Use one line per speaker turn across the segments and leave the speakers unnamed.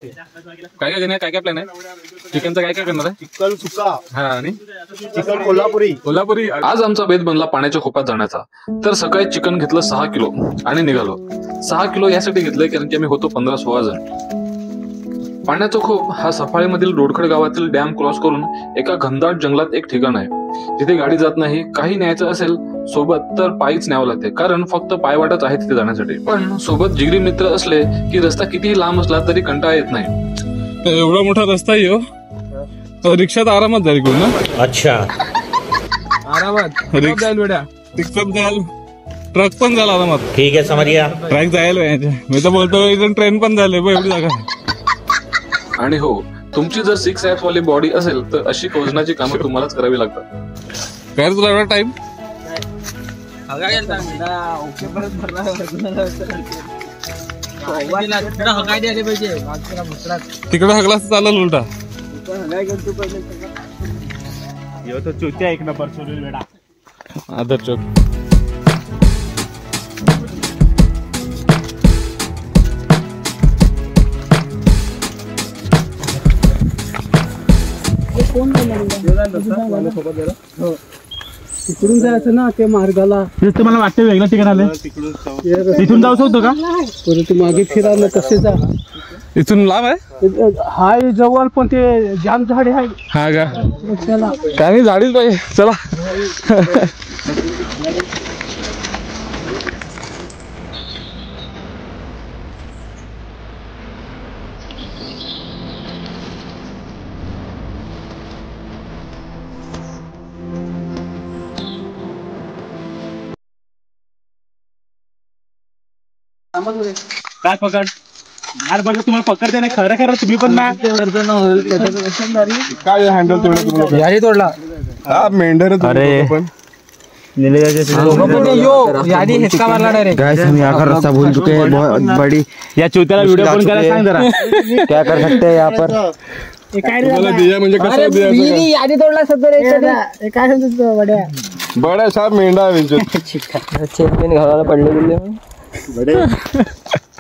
काय काय काय काय प्लॅन आहे? चिकनचं काय काय करणार आहे?
चिकन सुका
हा आणि
चिकन कोल्हापुरी.
आज आमचा बेत बनला पाण्याच्या खोपात जाण्याचा. तर सकाळी चिकन घेतलं 6 किलो आणि निघालो. 6 किलो यासाठी घेतलंय कारण की आम्ही होतो 15-16 जण. पाण्याचा खोप हा सफाळीमधील रोडखड गावातील डॅम क्रॉस करून एका घनदाट जंगलात एक ठिकाण आहे, जिथे गाडी जात नाही. काही न्यायचं असेल सोबत तर पायीच न्यावं लागते, कारण फक्त पायवाटच आहे तिथे जाण्यासाठी. पण सोबत जिगरी मित्र असले की रस्ता कितीही लांब असला तरी कंटाळा येत नाही. एवढा मोठा रस्ता आहे, रिक्षात आरामात जाईल कोण ना.
अच्छा,
आरामात रिक्षात जाल, ट्रक पण झाला आरामात.
ठीक आहे, समज गया.
ट्रक जायला मी तर बोलतो इथून ट्रेन पण झाले एवढी जागा. आणि हो, तुमची जर 6 ऍप्स वाली बॉडी असेल तर अशी वजनाची कामं तुम्हालाच करावी लागतात. काय तुला एवढा टाइम? तिकडे हगला चालल उलटा.
चुत्या एक नंबर सोडून वेडा
आदर चौक.
तिकडून जायचं ना ते मार्गाला.
मला वाटतं वेगळं ठिकाण आलं. तिथून जाऊ शकतो का?
परंतु मागे फिरायला कसे जा?
इथून लांब आहे.
हाय जवळ, पण ते जाम झाडे आहे.
हा का?
चला
काही झाडीच पाहिजे. चला.
काय पकड यार, बघा तुम्हाला पकडते नाही. खरं खरं तुम्ही पण ना
काय हँडल तोडला?
याही तोडला.
हा मेंढर.
अरे पण
रास्ता भूल चुके हैं बहुत बड़ी.
या चुत्याला व्हिडिओ कॉल करायला सांग जरा.
क्या कर सकते हैं यहाँ पर?
म्हणजे कसं
यादी तोडला सध्या. काय सांगतो बड्या
बड्या साहेब मेंढा
चेन घालायला पडले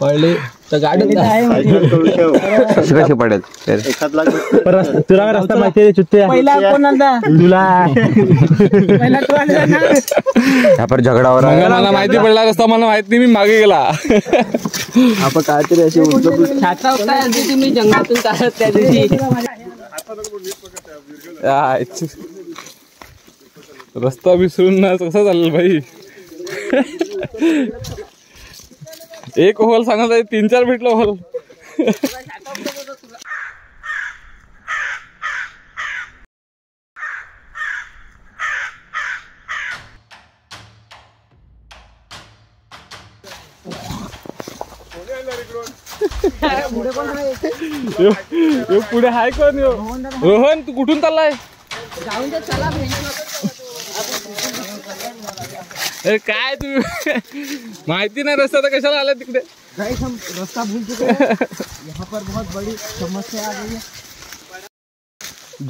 पडले तर गाडी कशी पडेल.
तुला रस्ता माहिती आहे चुत्या? तुला
यहाँ पर झगडा हो रहा है.
मला माहिती पडला रस्ता, मला माहित नाही, मी मागे गेला.
आपण काहीतरी अशी तुम्ही जंगलातून चालत त्या दिवशी.
रस्ता विसरून ना कसा चालेल भाई. एक होल सांगत आहे, 3-4 भेटलं होल. पुढे हाय कोण? रोहन, तू कुठून चाललाय? काय तू माहिती नाही रस्ता तर कशाला आला तिकडे?
रस्ता भूल चुके हैं. यहाँ पर बहुत बड़ी समस्या आ गई है.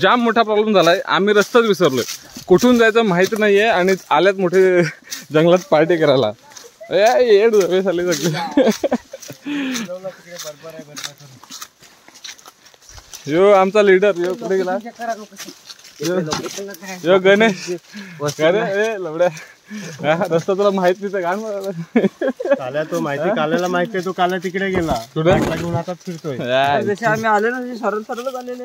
जाम मोठा प्रॉब्लेम झालाय. आम्ही रस्ताच विसरलोय, कुठून जायचं माहिती नाहीये आणि आल्यात मोठे जंगलात पार्टी करायला. येड झाले सगळे. यो आमचा लीडर यो कुठे गेला? यो गणेश. अरे लवड्या, रस्ता तुला माहित नाही का?
काल्या तो माहिती, काल्याला माहिती, तो काल्या तिकडे गेला. घेऊन हातात फिरतोय.
आम्ही आले ना सरळ सरळ आलेले.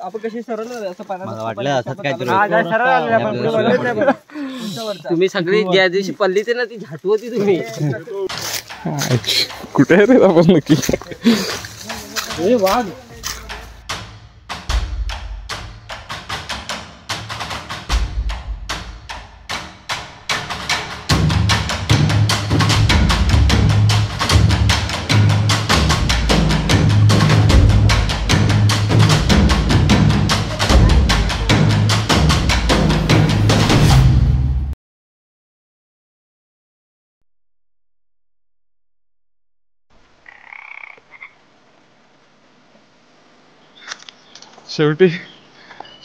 आपण कशी सरळ तुम्ही सगळी ज्या दिवशी पल्ली ते ना ती झाटवती तुम्ही.
कुठे रे आपण नक्की?
वाघ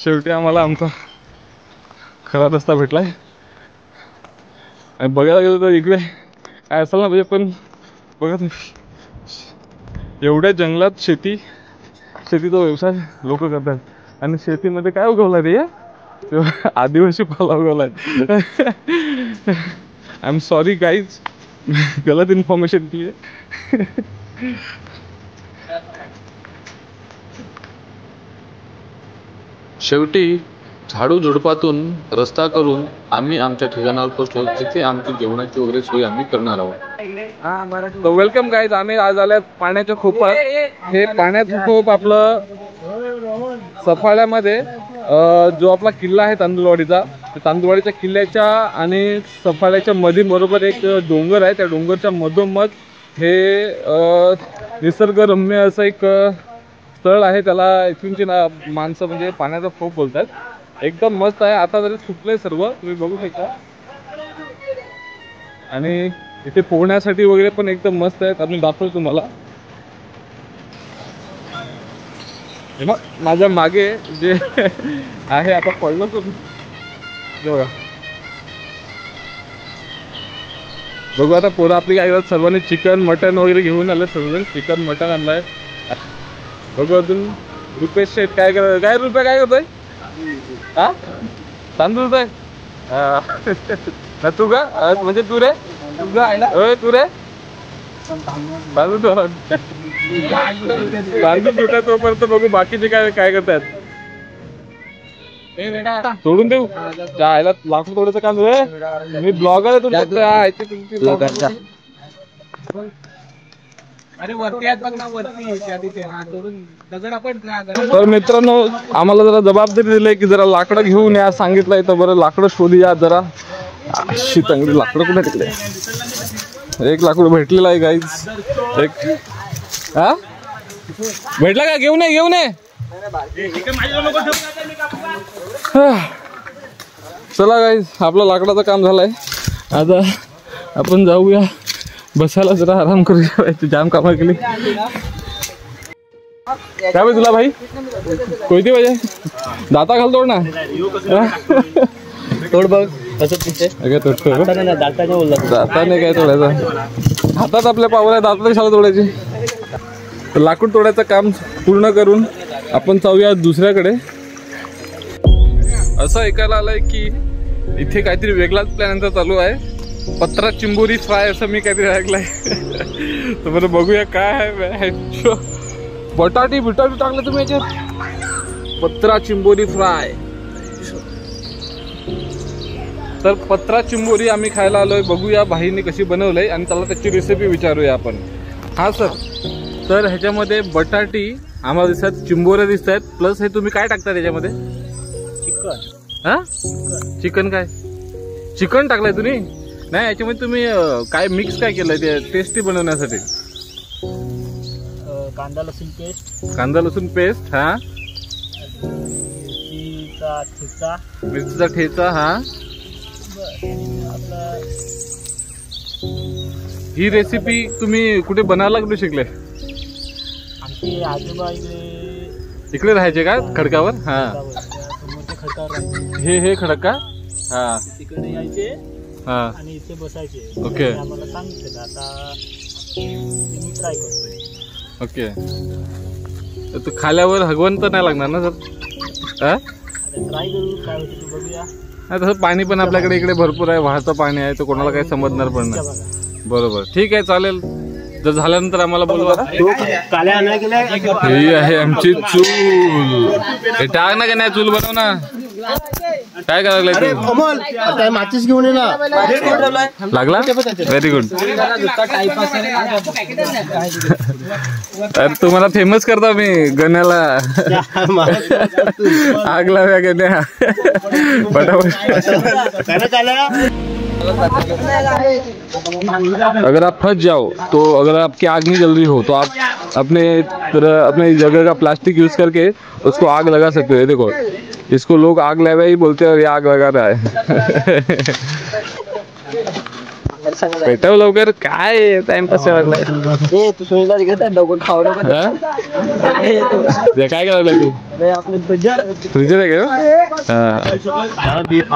शेवटी आम्हाला आमचा खरा रस्ता भेटलाय. आणि बघायला गेलो तर इकडे काय असेल ना म्हणजे, पण बघा तुम्ही
एवढ्या जंगलात शेतीचा व्यवसाय लोक करतात. आणि शेतीमध्ये काय उगवला रे? आदिवासी पाला उगवलाय. आय एम सॉरी गाईज, गलत इन्फॉर्मेशन दी आहे.
शेवटी झाडू झुडपातून रस्ता करून आम्ही आमच्या ठिकाणावर पोहोचलो, तिथे आमची जेवणाची वगैरे सोय आम्ही करणार आहोत.
Welcome guys. आम्ही आज आल्या पाण्याच्या खोपात. हे पाण्याचं खोप आपलं सफाळ्यामध्ये जो आपला किल्ला आहे तांदूळवाडीचा, तांदूळवाडीच्या किल्ल्याच्या आणि सफाळ्याच्या मध्ये बरोबर एक डोंगर आहे. त्या डोंगरच्या मधोमध हे निसर्गरम्य असं एक स्थळ आहे. त्याला इथूनची माणसं म्हणजे पाण्याचा खोप बोलतात. एकदम मस्त आहे. आता जरी सुकलंय सर्व, तुम्ही बघू शकता. आणि इथे पोहण्यासाठी वगैरे पण एकदम मस्त आहे. आम्ही दाखवतो तुम्हाला. मग माझ्या मागे जे आहे, आता पडलं बघा. बघू आता पोरं आपली काय करतात. सर्वांनी चिकन मटन वगैरे घेऊन आले. सर्व चिकन मटन आणलंय. बघू अजून रुपेश शेठ काय करत. काय रुपये काय करतोय? हा, तांदूळ आहे ना. तू का म्हणजे तू रे? तू रे तांदूळ तुटा तोपर्यंत बघू बाकीचे काय काय करतात. सोडून देऊ जायला. लाकूड तोडायचं काम रे. मी ब्लॉगर आहे. तुमचं
अरे वरती आहेत बघ ना, वरती दगड आपण.
तर मित्रांनो, आम्हाला जरा जबाबदारी दिली की जरा लाकडं घेऊन या सांगितलंय. तर बरं लाकडं शोधूया जरा. अशी चांगली लाकडं कुठे तिकडे. एक लाकूड भेटलेलं आहे गाईज. एक हा भेटला का? घेऊन ये. चला गाईज, आपलं लाकडाचं काम झालंय. आता आपण जाऊया बसायला, जरा आराम करूया. जाम कामं केली. काय भाई तुला भाई कोणती पाहिजे? दाता घाल तोड ना.
तोड बघ कसं
दाताने काय तोडायचं? हातात आपल्या पावर आहे, दातात कशाला तोडायची? लाकूड तोडायचं काम पूर्ण करून आपण जाऊया दुसऱ्याकडे. असं ऐकायला आलंय की इथे काहीतरी वेगळाच प्लॅन चालू आहे. पत्रा चिंबोरी फ्राय असं मी काहीतरी ऐकलंय. तर बरं बघूया काय आहे. बटाटी टाकले तुम्ही याच्यात. पत्रा चिंबोरी फ्राय. तर पत्रा चिंबोरी आम्ही खायला आलोय. बघूया भाईने कशी बनवलंय आणि त्याला त्याची रेसिपी विचारूया आपण. हा सर, तर ह्याच्यामध्ये बटाटी आम्हाला दिसतात, चिंबोऱ्या दिसत आहेत, प्लस हे तुम्ही काय टाकता त्याच्यामध्ये?
चिकन.
हा, चिकन काय? चिकन टाकलंय तुम्ही? नाही, याच्यामध्ये तुम्ही काय मिक्स काय केलंय ते टेस्टी बनवण्यासाठी?
कांदा लसूण पेस्ट.
कांदा लसूण पेस्ट. हा, मिरचीचा ठेचा. हा, ही रेसिपी तुम्ही कुठे बनायला कुठे शिकले?
आमचे आजोबा
इकडे राहायचे का खडकावर? हा, हे खडक का? हा,
तिकडे यायचे
हा,
आणि इथे बसायचे.
ओके.
आम्हाला सांगितलं. आता मी ट्राय करतोय.
ओके. तर खाल्यावर हगवण तर नाही लागणार ना सर? हा,
ट्राय करू काय होतं ते बघूया.
तसं पाणी पण आपल्याकडे इकडे भरपूर आहे, वाहतं पाणी आहे, तर कोणाला काही समजणार पण नाही. बरोबर, ठीक आहे, चालेल. जर झाल्यानंतर आम्हाला बोलवा. ही आहे आमची चूल. हे टाक ना, का नाही चूल बनव ना. काय करायला तू?
माचीस घेऊन ये ना.
लागला? Very good. तर तुम्हाला फेमस करता मी गण्याला. आग लाव्या गण्या अगर आप फंस जाओ तो, अगर आपकी आग नहीं जल रही हो तो आप अपने जगह का प्लास्टिक यूज करके उसको आग लगा सकते हो. ये देखो, इसको लोग आग लगा ही बोलते हैं और ये आग लगा रहा है. पेटव लवकर, काय टाइमपास लागलाय.
ए तू सुनीला घेत डोकं खाऊ नको.
काय करायला तू फ्रीजर आहे का?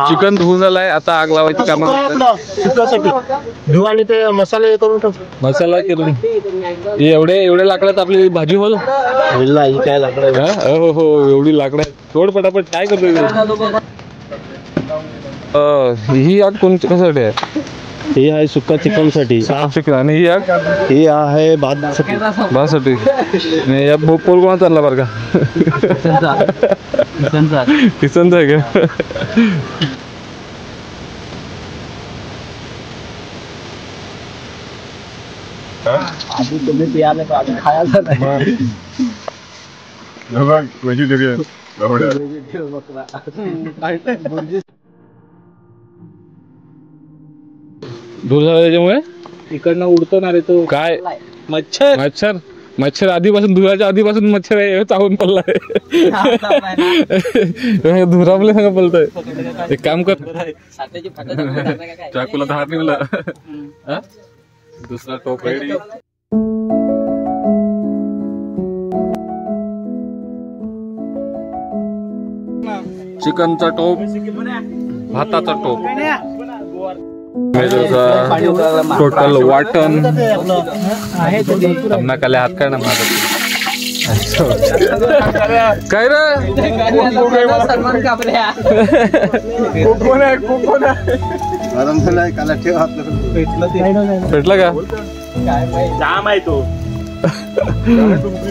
चिकन धुवून झालाय, आता आग लावायची काम.
धुवा आणि ते मसाले करून ठेव.
मसाला करून एवढे लाकडात आपली भाजी होल.
काय लाकडं
हो हो एवढी लाकडं थोड पटापट काय करतोय. ही आग कोणत्या कशासाठी आहे?
हे आहे सुक्का चिकन साठी.
चिकन. आणि ही आग
हे आहे भातसाठी.
भातसाठी. या पोल कोणा चालला बरं का? किचनचा आहे का?
तुम्ही पियाले खायला नाही.
दूर झाला त्याच्यामुळे
इकडनं उडतो ना रे तो.
काय
मच्छर
मच्छर. मच्छर आधीपासून धुराच्या आधीपासून मच्छर आहे, चावून पडलाय. धुरामले सांगा पलतोय. एक काम कर, चाकूला तर हात निघला. दुसरा टोप रेडी. चिकनचा टोप, भाताचा टोप, टोटल वाटण. नाकाले हात काय ना माझा. काय रे
सलमान कापऱ्या
भेटला का?
जाम आहे तो.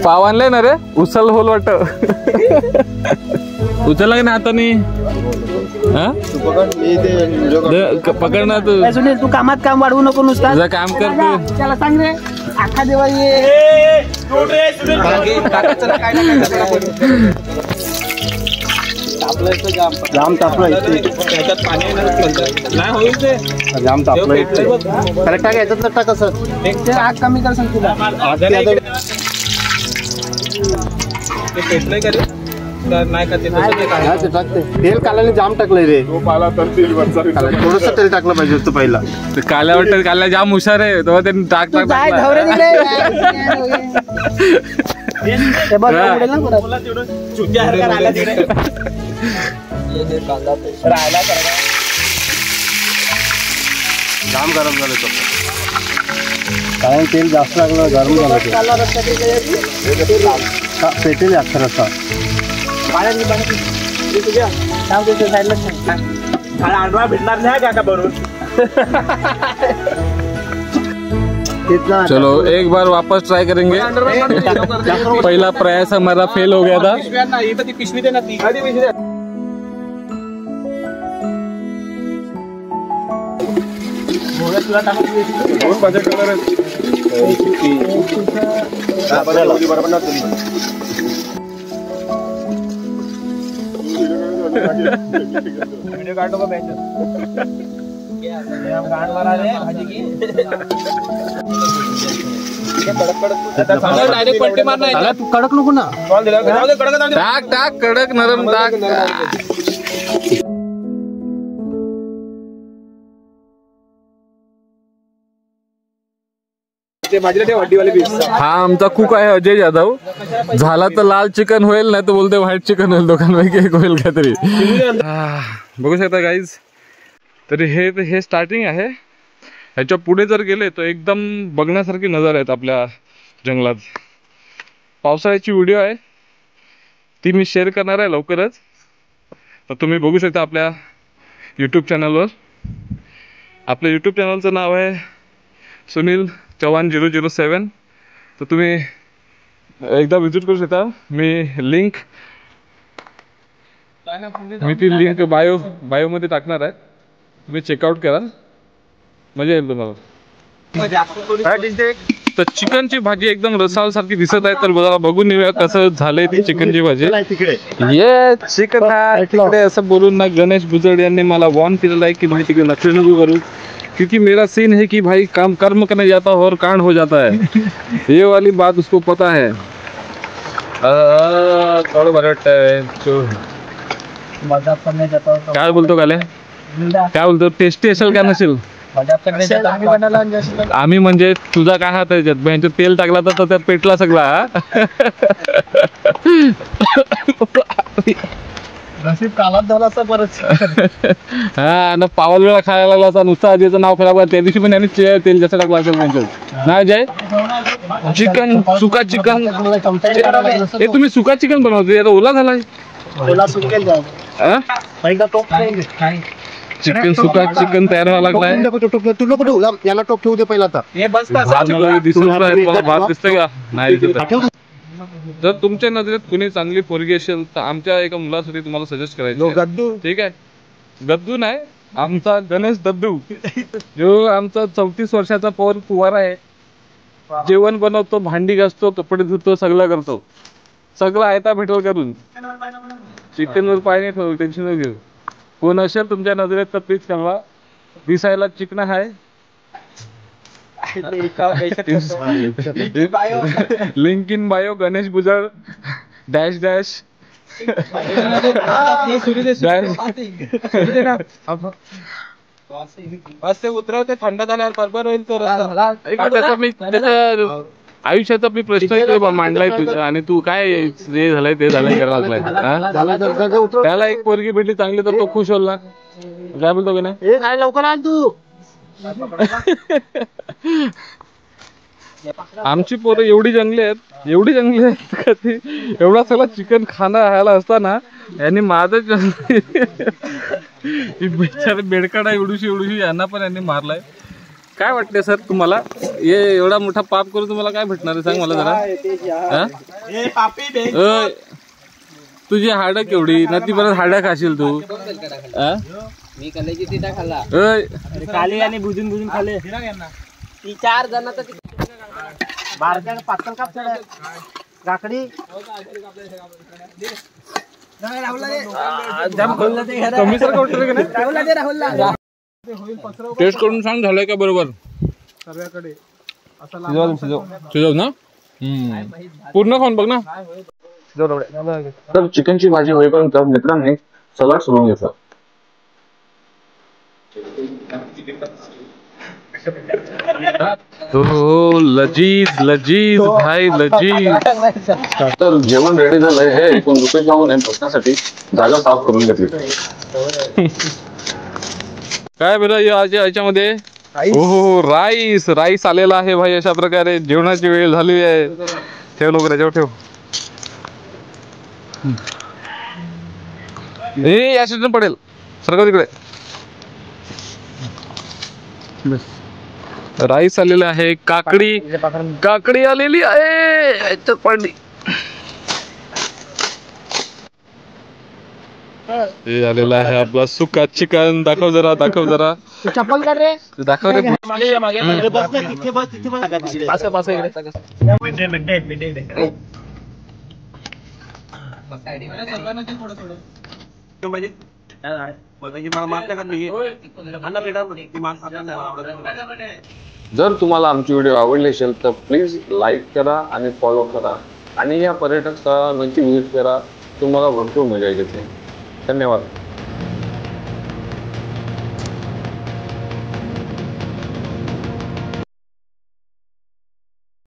पाव आणलाय ना रे, उचल होल वाटत. उचलला का नाही हाताने? पकड ना तू.
सुनील तू कामात काम वाढवू नको नुसता.
तुझं काम कर तू.
त्याला सांग रे आखा देवा ये. जाम तापलं जाम तापलं. करेक्ट टाक याच्यात टाक. कसं आग कमी कर सांग तुला.
पेटलंय का रे? नाही का ते
टाकते. तेल काल्याने जाम टाकलंय रे. थोडस तेल टाकलं पाहिजे होतं पहिला.
काल्या वाटत, काल्या जाम हुशार आहे. तेव्हा त्यांनी टाक टाक
जाम गरम झालं तो. कारण तेल जास्त लागलं, गरम झालं. पेटेल जास्त रस्ता.
भेटणार नाही का बरोबर.
चलो एक बार वापस ट्राई करेंगे. पहला प्रयास हमारा फेल हो गया था.
पिशवी दे ना ती.
तू कडक नको ना.
टाक टाक कडक नरम टाक. हा आमचा कुक आहे अजय जाधव. झाला तर लाल चिकन होईल, नाही तर बोलते व्हाईट चिकन होईल. दोघांपैकी एक होईल काहीतरी. बघू शकता गाईज. तरी हे स्टार्टिंग आहे. ह्याच्या पुढे जर गेले तर एकदम बघण्यासारखी नजारा आहेत आपल्या जंगलात. पावसाळ्याची व्हिडिओ आहे ती मी शेअर करणार आहे लवकरच. तर तुम्ही बघू शकता आपल्या यूट्यूब चॅनलवर. आपल्या यूट्यूब चॅनलचं नाव आहे सुनील चव्हाण 007. तर तुम्ही एकदा विजिट करू शकता. मी ती लिंक बायोमध्ये टाकणार आहे. तुम्ही चेकआउट करा, मजा येईल तुम्हाला. तर चिकनची भाजी एकदम रसाळ सारखी दिसत आहे. तर बघा, बघून येऊया कसं झालंय ती चिकनची भाजी. ये चिकन तिकडे असं बोलून ना गणेश बुजड यांनी मला वॉर्न केलेला आहे की भाई तिकडे नखरे नको करू, क्योंकि मेरा सीन है कि भाई कर्म करने जाता है और कांड हो जाता है. ये वाली बात उसको पता है. थोडं बरं वाटतंय. काय बोलतो काले? काय बोलतो? टेस्टी असेल का नसेल? आम्ही म्हणजे तुझा काय हात आहे त्याच्यात बँकेत तेल टाकला तर त्यात पेटला सगळा.
नशीब कालात झाला असता परत.
हा ना पावल वेळा खायला लागला होता नुसतं आजीचं नाव खराब त्या दिवशी पण यांनी तेल जास्त टाकला असेल बँकेत नाही जय. चिकन सुका चिकन हे तुम्ही सुका चिकन बनवते आता ओला झालाय. चिकन सुका चिकन तयार व्हायला लागलाय.
याला टोप ठेवू दे पहिला आता.
भात दिसतंय का नाही दिसत. जर तुमच्या नजरेत कुणी चांगली पोरगी असेल तर आमच्या एका मुलासाठी तुम्हाला सजेस्ट करायचं
गद्दू.
ठीक आहे. गद्दू नाही आमचा गणेश दद्दू जो आमचा 34 वर्षाचा पवन कुवारा आहे. जेवण बनवतो भांडी घासतो कपडे धुतो सगळं करतो सगळं आयता भेटल करून. चिकन वर पाय नाही ठेवू टेन्शन न घेऊ. कोण असेल तुमच्या नजरेत तर प्लीज सांगा. दिसायला चिकन आहे. लिंक इन बायो गणेश बुजळ डॅश डॅश
उतरवते थंड झाल्यावर बरोबर होईल तर.
आयुष्याचा मी प्रश्न मांडलाय तुझ्या आणि तू काय हे झालंय ते झालंय करायला लागलाय. त्याला एक पोरगी भेटली चांगली तर तो खुश होईल ना. काय बोलतो की नाही
काय लवकर आण तू.
आमची पोरं एवढी जंगली आहेत का ती एवढा सगळा चिकन खाणं राहायला असताना यांनी माझं बिचारे बेडकाडा एवढीशी यांना पण यांनी मारलाय. काय वाटतंय सर तुम्हाला हे एवढा मोठा पाप करून तुम्हाला काय भेटणार आहे सांग मला जरा. तुझी हाडं केवढी ना ती परत हाडं खाशील तू.
मी कलेची तिटा खाल्ला.
खाली आणि बुजून बुजून खाले.
ती 4 जण बारक्या पातळ काप काकडी
टेस्ट करून सांग झालंय का बरोबर. शिजव ना पूर्ण खाऊन बघ ना.
तर चिकनची भाजी होईपर्यंत मित्रांनी सलाड सोडून घेतला.
हो लजीज लजीज भाई लजीज.
तर जेवण रेडी झालंय हे ऐकून रुपेश भाऊ बसण्यासाठी जागा साफ करून घेतली.
काय बरं याच्यामध्ये हो राईस आलेला आहे भाई. अशा प्रकारे जेवणाची वेळ झालेली आहे. ठेव लवकर याच्यावर ठेव. या सीजन पडेल सरकार तिकडे. राईस आलेला आहे. काकडी आलेली आहे. याच्यात पडली. हे आलेला आहे आपला सुका चिकन. दाखव जरा
चप्पल कर रे.
दाखव रे.
जर तुम्हाला आमची व्हिडिओ आवडली असेल तर प्लीज लाईक करा आणि फॉलो करा आणि या पर्यटक स्थळाला नक्की व्हिजिट करा. तुम्हाला भरपूर मजा येते. धन्यवाद.